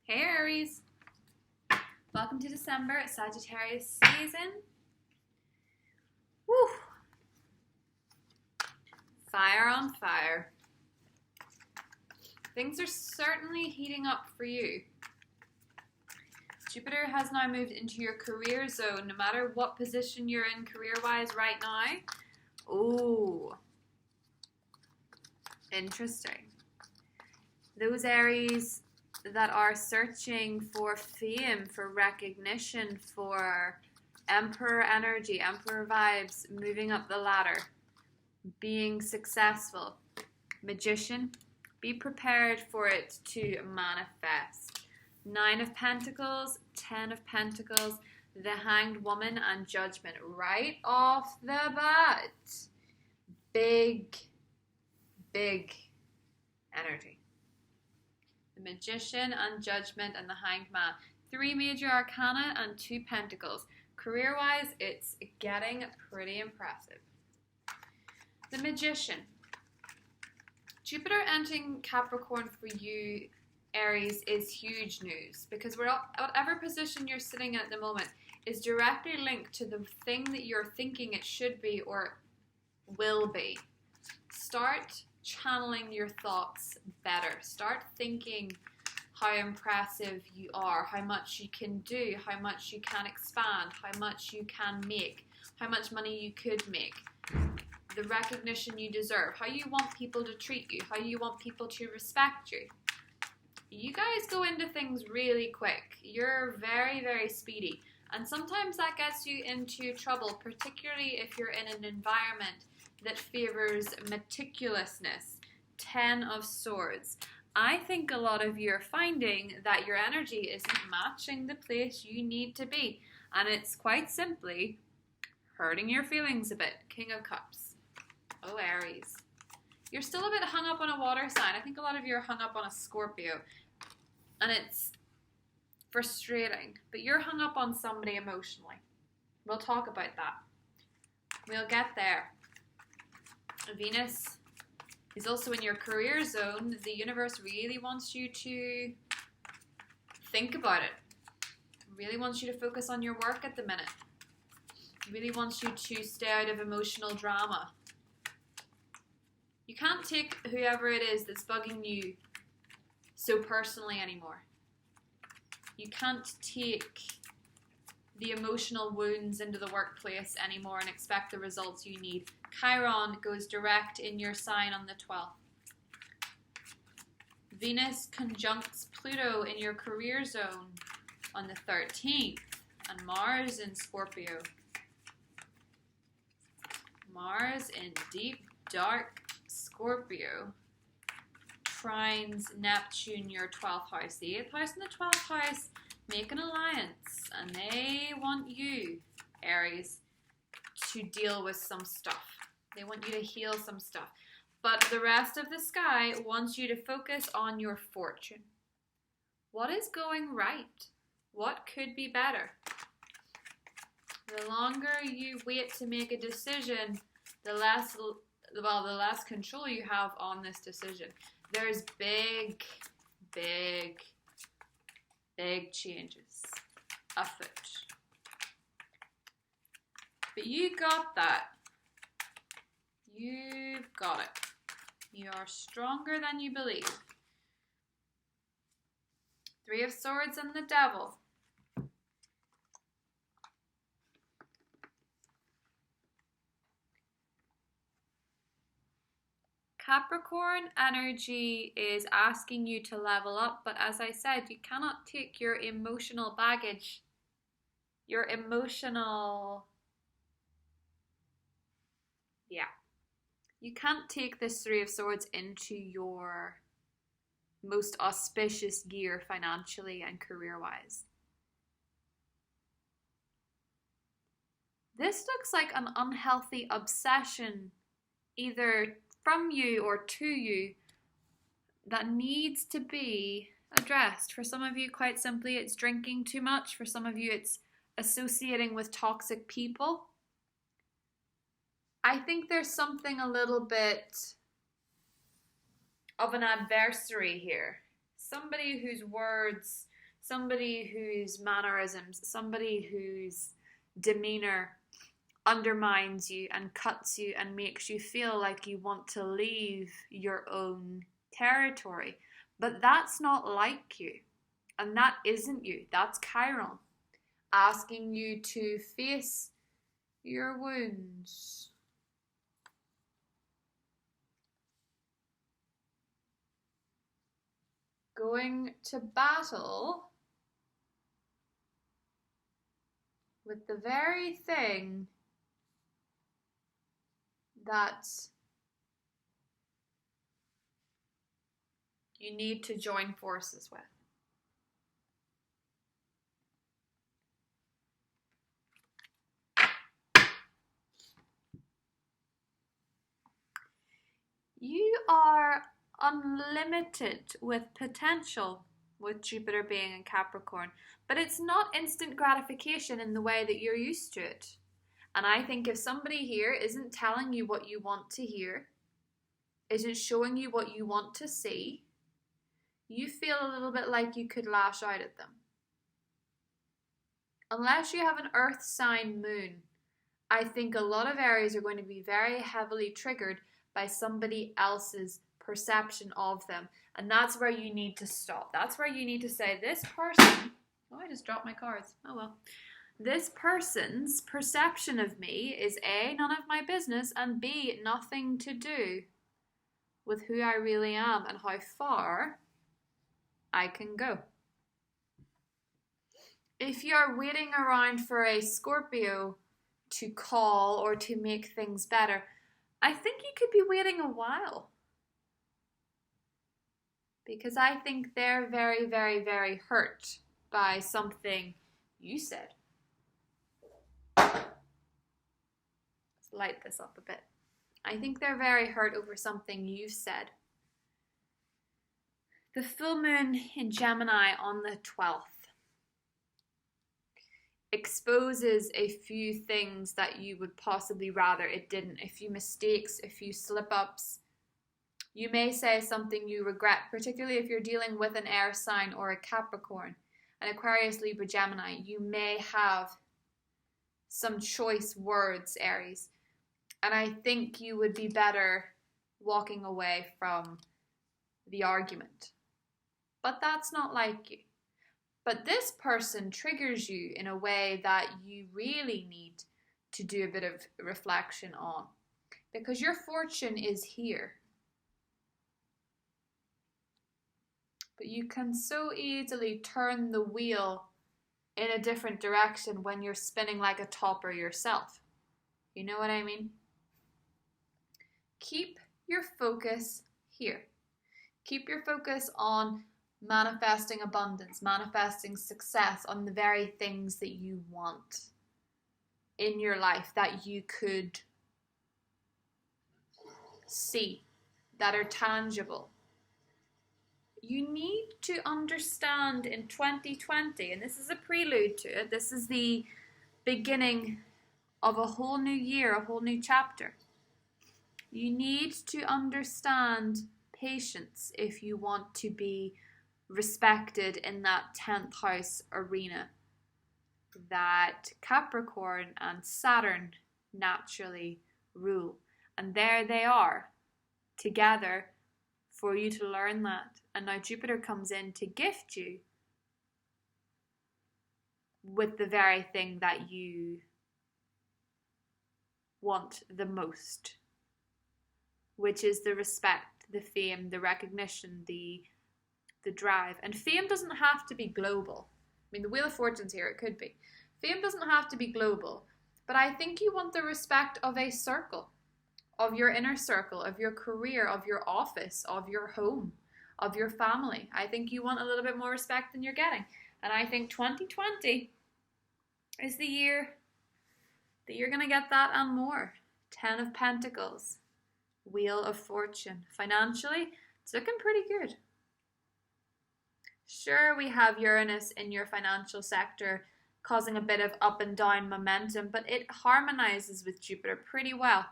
Hey Aries, welcome to December, Sagittarius season. Woo! Fire on fire. Things are certainly heating up for you. Jupiter has now moved into your career zone, no matter what position you're in career-wise right now. Ooh. Interesting. Those Aries that are searching for fame, for recognition, for Emperor energy, Emperor vibes, moving up the ladder, being successful. Magician, be prepared for it to manifest. 9 of Pentacles, 10 of Pentacles, the Hanged Woman, and Judgment. Right off the bat. Big energy. The Magician and Judgment and the Hanged Man. 3 major arcana and 2 pentacles. Career-wise, it's getting pretty impressive. The Magician. Jupiter entering Capricorn for you, Aries, is huge news because whatever position you're sitting in at the moment is directly linked to the thing that you're thinking it should be or will be. Start channeling your thoughts better. Start thinking how impressive you are, how much you can do, how much you can expand, how much you can make, how much money you could make, the recognition you deserve, how you want people to treat you, how you want people to respect you. You guys go into things really quick. You're very speedy. And sometimes that gets you into trouble, particularly if you're in an environment that favors meticulousness. 10 of Swords. I think a lot of you are finding that your energy isn't matching the place you need to be. And it's quite simply hurting your feelings a bit. King of Cups. Oh, Aries. You're still a bit hung up on a water sign. I think a lot of you are hung up on a Scorpio. And it's frustrating. But you're hung up on somebody emotionally. We'll talk about that. We'll get there. Venus is also in your career zone. The universe really wants you to think about it. Really wants you to focus on your work at the minute. Really wants you to stay out of emotional drama. You can't take whoever it is that's bugging you so personally anymore. You can't take the emotional wounds into the workplace anymore and expect the results you need. Chiron goes direct in your sign on the 12th. Venus conjuncts Pluto in your career zone on the 13th. And Mars in Scorpio. Mars in deep, dark Scorpio trines Neptune, your 12th house. The 8th house and the 12th house make an alliance, and they want you, Aries, to deal with some stuff. They want you to heal some stuff. But the rest of the sky wants you to focus on your fortune. What is going right? What could be better? The longer you wait to make a decision, the less control you have on this decision. There's big changes afoot. But you got that. You've got it. You are stronger than you believe. 3 of Swords and the Devil. Capricorn energy is asking you to level up, but as I said, you cannot take your emotional baggage, you can't take this 3 of Swords into your most auspicious gear financially and career-wise. This looks like an unhealthy obsession, either from you or to you, that needs to be addressed. For some of you, quite simply, it's drinking too much. For some of you, it's associating with toxic people. I think there's something a little bit of an adversary here. Somebody whose words somebody whose mannerisms, somebody whose demeanor undermines you and cuts you and makes you feel like you want to leave your own territory. But that's not like you. And that isn't you. That's Chiron, asking you to face your wounds. Going to battle with the very thing that you need to join forces with. You are unlimited with potential with Jupiter being in Capricorn, but it's not instant gratification in the way that you're used to it. And I think if somebody here isn't telling you what you want to hear, isn't showing you what you want to see, you feel a little bit like you could lash out at them. Unless you have an earth sign moon, I think a lot of Aries are going to be very heavily triggered by somebody else's perception of them. And that's where you need to stop. That's where you need to say, this person, oh, I just dropped my cards. Oh well. This person's perception of me is A, none of my business, and B, nothing to do with who I really am and how far I can go. If you're waiting around for a Scorpio to call or to make things better, I think you could be waiting a while. Because I think they're very, very, very hurt by something you said. Let's light this up a bit. I think they're very hurt over something you've said. The full moon in Gemini on the 12th exposes a few things that you would possibly rather it didn't. A few mistakes, a few slip-ups. You may say something you regret, particularly if you're dealing with an air sign or a Capricorn, an Aquarius, Libra, Gemini. You may have some choice words, Aries. And I think you would be better walking away from the argument. But that's not like you. But this person triggers you in a way that you really need to do a bit of reflection on. Because your fortune is here. But you can so easily turn the wheel in a different direction when you're spinning like a topper yourself. You know what I mean? Keep your focus here. Keep your focus on manifesting abundance, manifesting success, on the very things that you want in your life that you could see, that are tangible. You need to understand in 2020, and this is a prelude to it, this is the beginning of a whole new year, a whole new chapter. You need to understand patience if you want to be respected in that 10th house arena that Capricorn and Saturn naturally rule. And there they are together for you to learn that. And now Jupiter comes in to gift you with the very thing that you want the most, which is the respect, the fame, the recognition, the drive. And fame doesn't have to be global. I mean, the Wheel of Fortune's here, it could be. Fame doesn't have to be global, but I think you want the respect of a circle, of your inner circle, of your career, of your office, of your home, of your family. I think you want a little bit more respect than you're getting. And I think 2020 is the year that you're going to get that and more. 10 of Pentacles, Wheel of Fortune. Financially, it's looking pretty good. Sure, we have Uranus in your financial sector causing a bit of up and down momentum, but it harmonizes with Jupiter pretty well,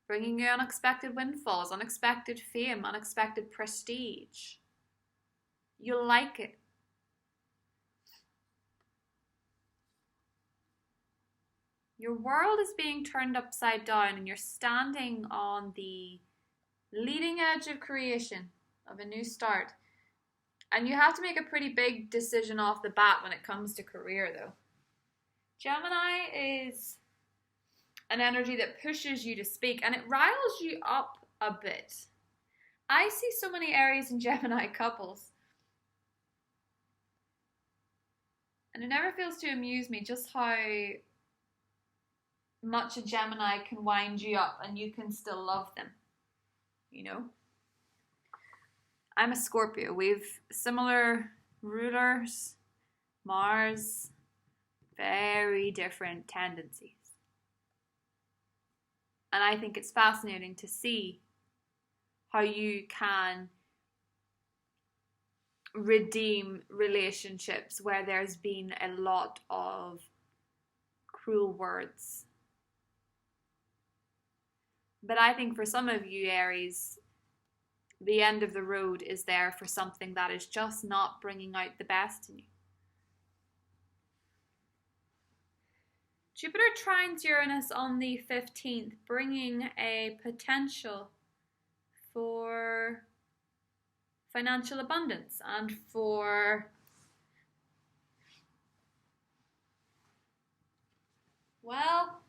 bringing you unexpected windfalls, unexpected fame, unexpected prestige. You'll like it. Your world is being turned upside down and you're standing on the leading edge of creation, of a new start. And you have to make a pretty big decision off the bat when it comes to career, though. Gemini is an energy that pushes you to speak and it riles you up a bit. I see so many Aries and Gemini couples. And it never fails to amuse me just how much a Gemini can wind you up and you can still love them. You know? I'm a Scorpio. We've similar rulers, Mars, very different tendencies. And I think it's fascinating to see how you can redeem relationships where there's been a lot of cruel words. But I think for some of you, Aries, the end of the road is there for something that is just not bringing out the best in you. Jupiter trines Uranus on the 15th, bringing a potential for financial abundance and for, well,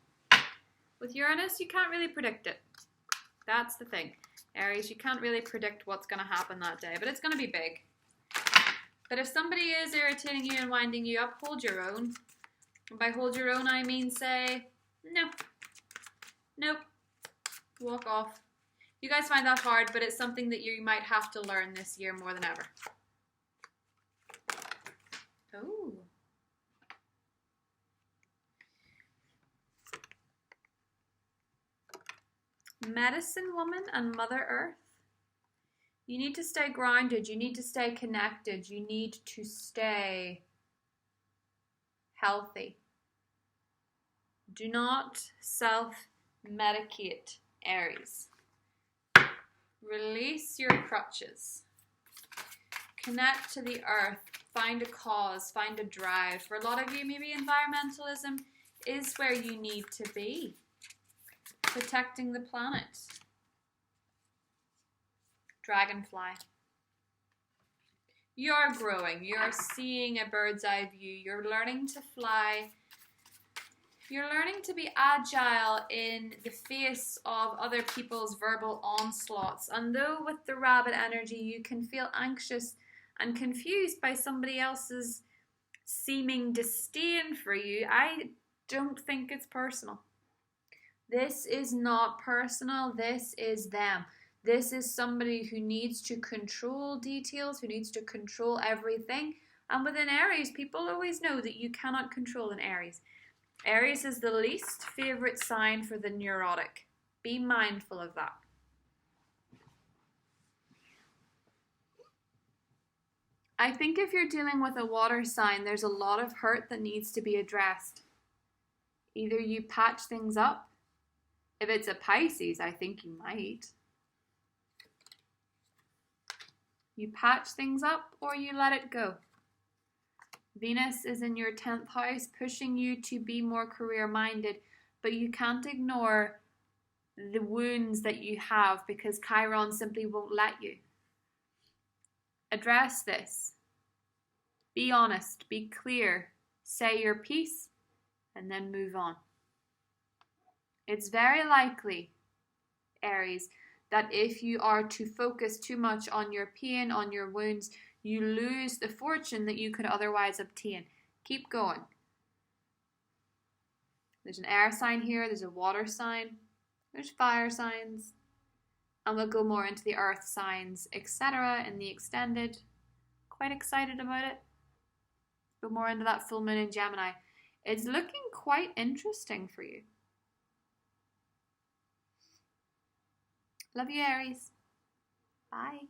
with Uranus, you can't really predict it. That's the thing. Aries, you can't really predict what's going to happen that day, but it's going to be big. But if somebody is irritating you and winding you up, hold your own. And by hold your own, I mean say, no. Nope. Walk off. You guys find that hard, but it's something that you might have to learn this year more than ever. Oh. Medicine Woman and Mother Earth. You need to stay grounded. You need to stay connected. You need to stay healthy. Do not self-medicate, Aries. Release your crutches. Connect to the earth. Find a cause. Find a drive. For a lot of you, maybe environmentalism is where you need to be. Protecting the planet. Dragonfly. You're growing. You're seeing a bird's eye view. You're learning to fly. You're learning to be agile in the face of other people's verbal onslaughts. And though with the rabbit energy you can feel anxious and confused by somebody else's seeming disdain for you, I don't think it's personal. This is not personal. This is them. This is somebody who needs to control details, who needs to control everything. And within Aries, people always know that you cannot control an Aries. Aries is the least favorite sign for the neurotic. Be mindful of that. I think if you're dealing with a water sign, there's a lot of hurt that needs to be addressed. Either you patch things up. If it's a Pisces, I think you might. You patch things up or you let it go. Venus is in your 10th house, pushing you to be more career-minded, but you can't ignore the wounds that you have because Chiron simply won't let you. Address this. Be honest, be clear, say your piece, and then move on. It's very likely, Aries, that if you are to focus too much on your pain, on your wounds, you lose the fortune that you could otherwise obtain. Keep going. There's an air sign here, there's a water sign, there's fire signs, and we'll go more into the earth signs, etc. in the extended. Quite excited about it. Go more into that full moon in Gemini. It's looking quite interesting for you. Love you, Aries. Bye.